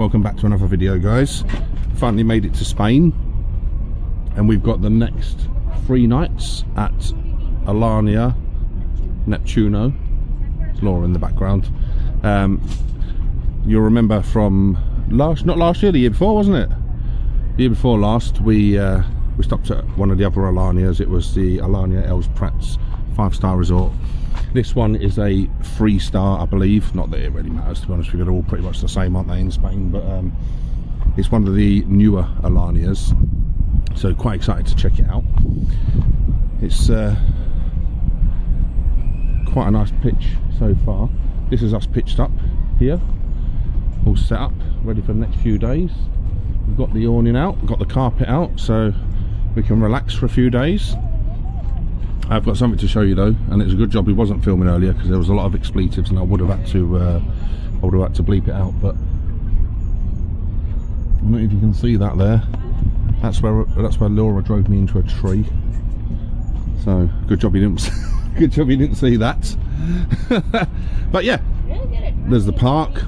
welcome back to another video, guys. Finally made it to Spain, and we've got the next 3 nights at Alannia Neptuno. There's Laura in the background. You'll remember from not last year, the year before, wasn't it? The year before last, we stopped at one of the other Alanias. It was the Alania Els Prats 5-star resort. This one is a 3-star, I believe. Not that it really matters, to be honest with you. They're all pretty much the same, aren't they, in Spain? But it's one of the newer Alanias, so quite excited to check it out. It's quite a nice pitch so far. This is us pitched up here, all set up, ready for the next few days. We've got the awning out, got the carpet out, so we can relax for a few days. I've got something to show you though, and it's a good job we wasn't filming earlier, because there was a lot of expletives and I would have had to bleep it out. But I don't know if you can see that there. That's where Laura drove me into a tree. So good job you didn't good job you didn't see that. But yeah, there's the park.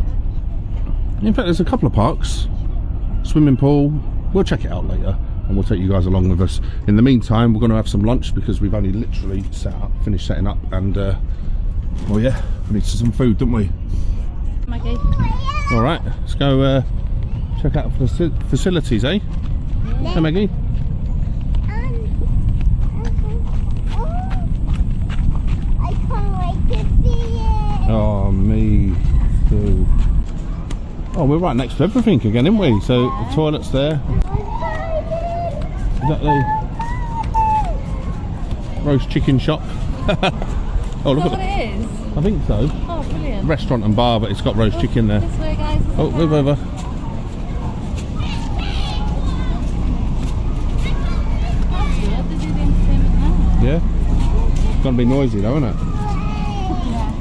In fact, there's a couple of parks, swimming pool. We'll check it out later and we'll take you guys along with us. In the meantime, we're going to have some lunch, because we've only literally finished setting up, and well, yeah, we need some food, don't we? Maggie. All right, let's go check out the facilities, eh? Yeah. Hey, Maggie. I can't wait to see it. Oh, me too. Oh, we're right next to everything again, aren't we? So the toilet's there. Is that the roast chicken shop? Oh, look at what it is? I think so. Oh, brilliant. Restaurant and bar, but it's got roast chicken there. This way, guys. Oh, move over. That's good. This is the entertainment now. Yeah? It's going to be noisy though, isn't it? Yeah.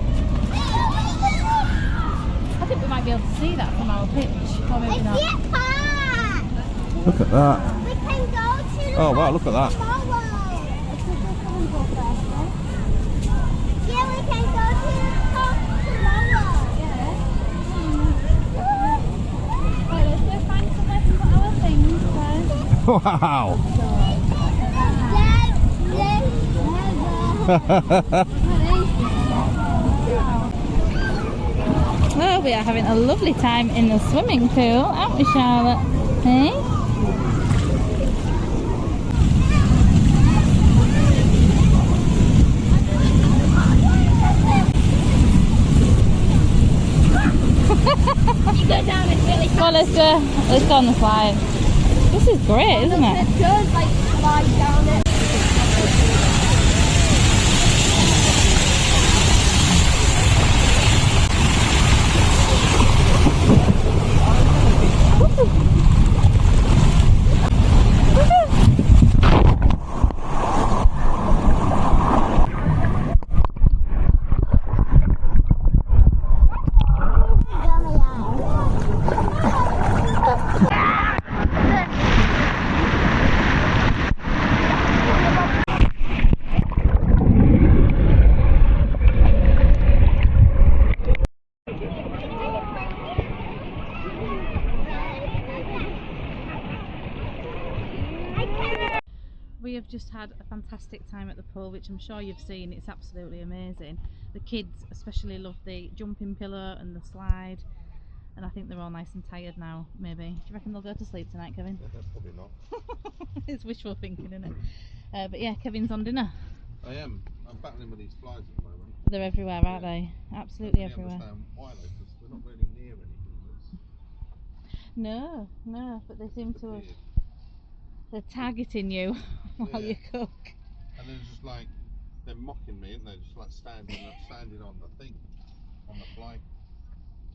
I think we might be able to see that from our pitch. Or maybe It's not. your park. Look at that. We can go to Oh, wow, look at that. tomorrow. Yeah, we can go to the park tomorrow. Right, let's go find somewhere to put our things first. Wow. Well, we are having a lovely time in the swimming pool, aren't we, Charlotte? Hey? You go down and really Well, let's go on the slide. This is great, isn't it? Let's go like slide down it. We have just had a fantastic time at the pool, which I'm sure you've seen. It's absolutely amazing. The kids especially love the jumping pillow and the slide, and I think they're all nice and tired now. Maybe. Do you reckon they'll go to sleep tonight, Kevin? Probably not. It's wishful thinking, isn't it? But yeah, Kevin's on dinner. I am. I'm battling with these flies at the moment. They're everywhere, aren't they? Absolutely everywhere. Understand why though, because we're not really near anything that's No, but they seem to have. They're targeting you while you cook. And then it's just like they're mocking me, aren't they? Just like standing on the thing, on the fly.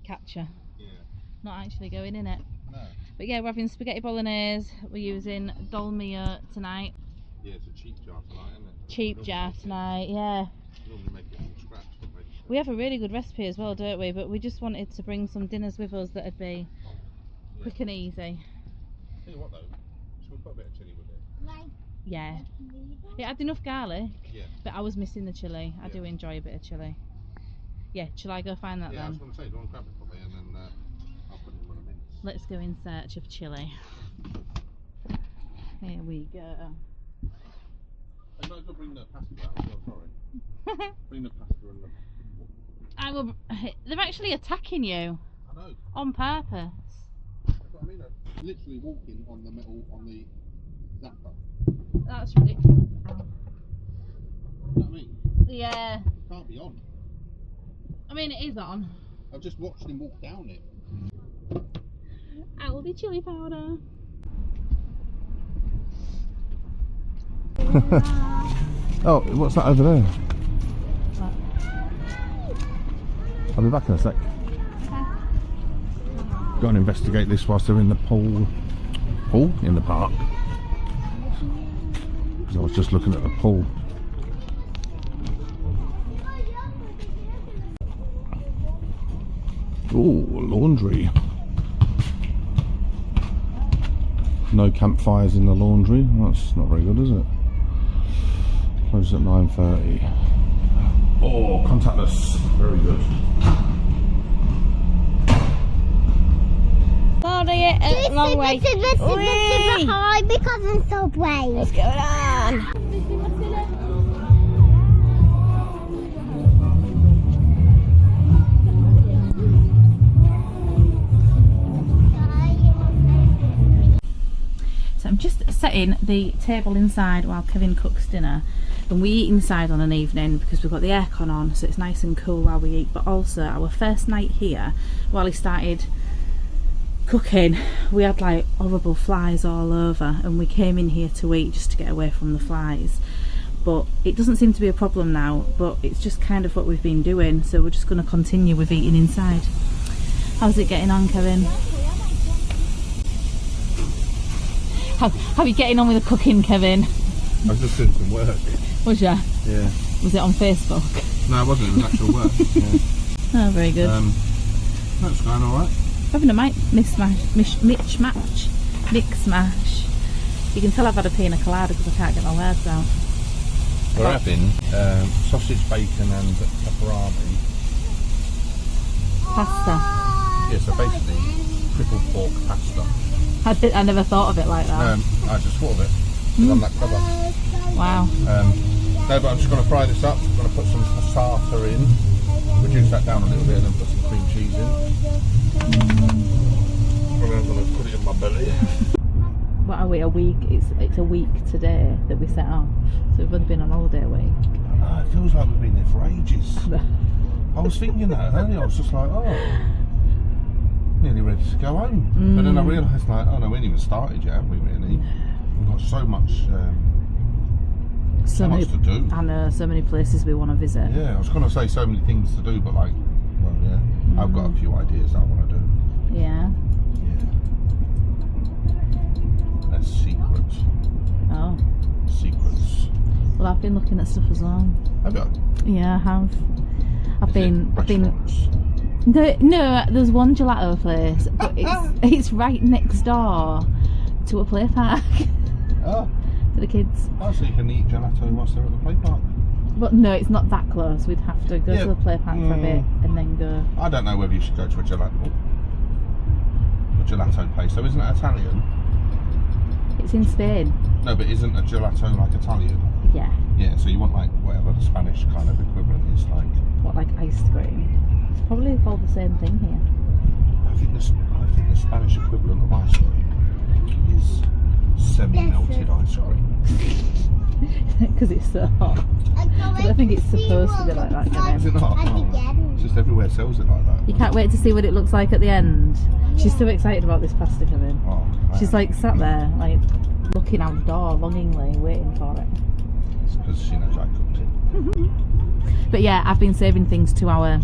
Catcher. Yeah. Not actually going in it. No. But yeah, we're having spaghetti bolognese. We're using dolmia tonight. Yeah, it's a cheap jar tonight, isn't it? Cheap jar tonight, yeah. Normally make it from scratch, don't we? We have a really good recipe as well, don't we? But we just wanted to bring some dinners with us that'd be quick and easy. Tell you what though, should we put a bit of chilli with it? Yeah. It had enough garlic, Yeah. but I was missing the chilli. I do enjoy a bit of chilli. Yeah, shall I go find that Yeah, I was then? going to say, do you want to grab it for me and then I'll put it in one of minutes. let's go in search of chili. Here we go. I might as well bring the pasta out as well, sorry. Bring the pasta and the... I will. They're actually attacking you. I know. On purpose. That's what I mean. I'm literally walking on the metal, on the zapper. That's ridiculous. Ow. You know what I mean? Yeah. It can't be on. I mean, it is on. I've just watched him walk down it. Aldi chili powder. Oh, what's that over there? What? I'll be back in a sec. Go and investigate this whilst they're in the pool in the park. Because I was just looking at the pool. Oh, laundry. No campfires in the laundry. That's not very good, is it? Closes at 9:30. Oh, contactless. Very good. This long way. Super high because I'm so brave. What's going on? So I'm just setting the table inside while Kevin cooks dinner. And we eat inside on an evening because we've got the aircon on, so it's nice and cool while we eat. But also our first night here, while he started cooking, we had like horrible flies all over, and we came in here to eat just to get away from the flies. But it doesn't seem to be a problem now, but it's just kind of what we've been doing, so we're just going to continue with eating inside. How's it getting on, Kevin? How are you getting on with the cooking, Kevin? I was just doing some work. Was ya? Yeah. Was it on Facebook? No, it wasn't. It was actual work. Yeah. Oh, very good. That's going alright. Having a mix mash. You can tell I've had a pina colada because I can't get my words out. We're having sausage, bacon and pepperoni. Pasta. Yeah, so basically triple pork pasta. I never thought of it like that. I just thought of it. It's on that cover. Wow. No, but I'm just going to fry this up. I'm going to put some passata in, reduce that down a little bit, and then put some cream cheese in. And then I'm going to put it in my belly. What are we, a week? It's a week today that we set off. So we've only been on holiday a week. I know, it feels like we've been there for ages. I was thinking that earlier. I was just like, oh, nearly ready to go home. But then I realised, like, oh no, we ain't even started yet, have we really? We've got so much to do. I know, so many places we want to visit. Yeah, I was going to say so many things to do, but like, well, yeah, I've got a few ideas I want to do. Yeah. Yeah. That's secret. Oh. Secrets. Well, I've been looking at stuff as well. Have you? Yeah, I have. I've been. Restaurants? No, there's one gelato place, but it's right next door to a play park. Oh. For the kids. Oh, so you can eat gelato whilst they're at the play park? But no, it's not that close. We'd have to go to the play park for a bit and then go. I don't know whether you should go to a gelato place. So isn't it Italian? It's in Spain. No, but isn't a gelato like Italian? Yeah. Yeah, so you want like whatever the Spanish kind of equivalent is like. What, like ice cream? It's probably called the same thing here. I think the Spanish equivalent of ice cream is semi-melted ice cream. Because it's so hot. I don't think it's supposed to be like that, can Is it not? Oh, it's just everywhere sells it like that. You can't wait to see what it looks like at the end. She's so excited about this pasta coming. Oh, she's like sat there, like looking out the door longingly, waiting for it. It's because she knows I cooked it. But yeah, I've been saving things to our.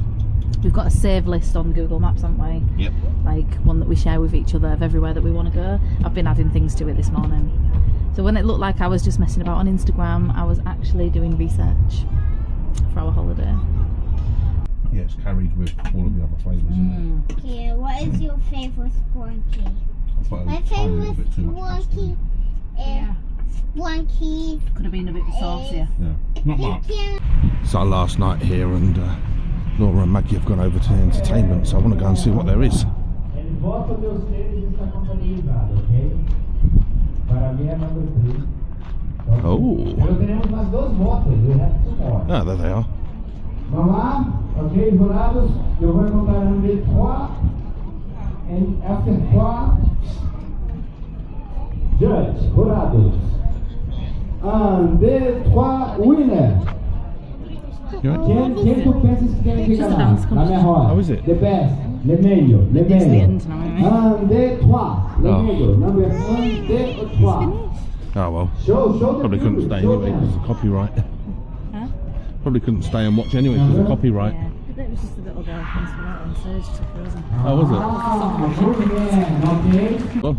We've got a save list on Google Maps, haven't we? Yep. Like one that we share with each other of everywhere that we want to go. I've been adding things to it this morning. So when it looked like I was just messing about on Instagram, I was actually doing research for our holiday. Yeah, it's carried with all of the other flavours, isn't it? Yeah, what is your favourite swanky? My favourite favourite swanky is swanky. Could have been a bit saucier. Yeah, not much. It's our last night here, and Laura and Maggie have gone over to the entertainment, so I want to go and see what there is. voto de ustedes está contabilizado, ¿ok? Para mí es number 3. Oh. Pero tenemos más 2 votos. We have 2 more. Ah, there they are. Vamos lá? Ok, jurados? Eu vou contar 1, 2, 3. And after 4, judge, jurados. 1, 2, 3, winner. You right? Quem tu pensas que tem que Just a ganhar? dance Na minha roda. How is it? The best. Le meglio. Le It's the meglio. end now, anyway. 1, 2, 3. Le Oh. meglio. Number 1, 2, 3. Oh well. Show the Probably couldn't view, stay show anyway them. because of copyright. Huh? Probably couldn't stay and watch anyway because of copyright. Yeah. It was just a little girl things for that one, so it's just frozen. Oh, was it? Ah, good man, okay. Well,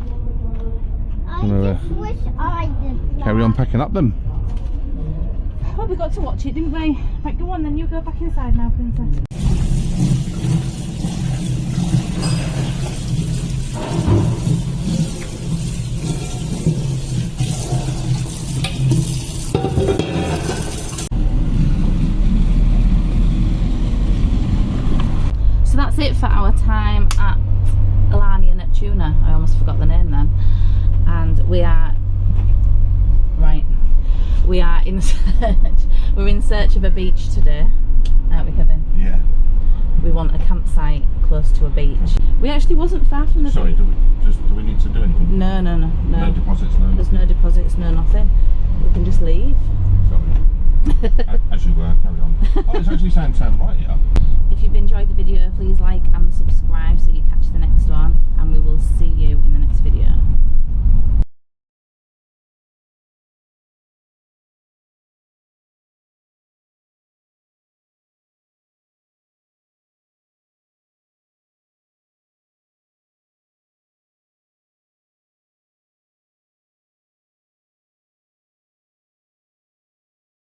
I Gonna, just wish I did carry on packing up then. Well, we got to watch it, didn't we? Right, go on then, you go back inside now, princess. So that's it for our time at Alannia Neptuno. I almost forgot the name then. And we are in search. We're in search of a beach today, aren't we, Kevin? Yeah. We want a campsite close to a beach. We actually wasn't far from the Sorry, beach. do we need to do anything? No. No deposits, no. There's no deposits, no nothing. We can just leave. Sorry. As you were, carry on. Oh, it's actually sound right here. If you've enjoyed the video, please like and subscribe so you catch the next one. And we will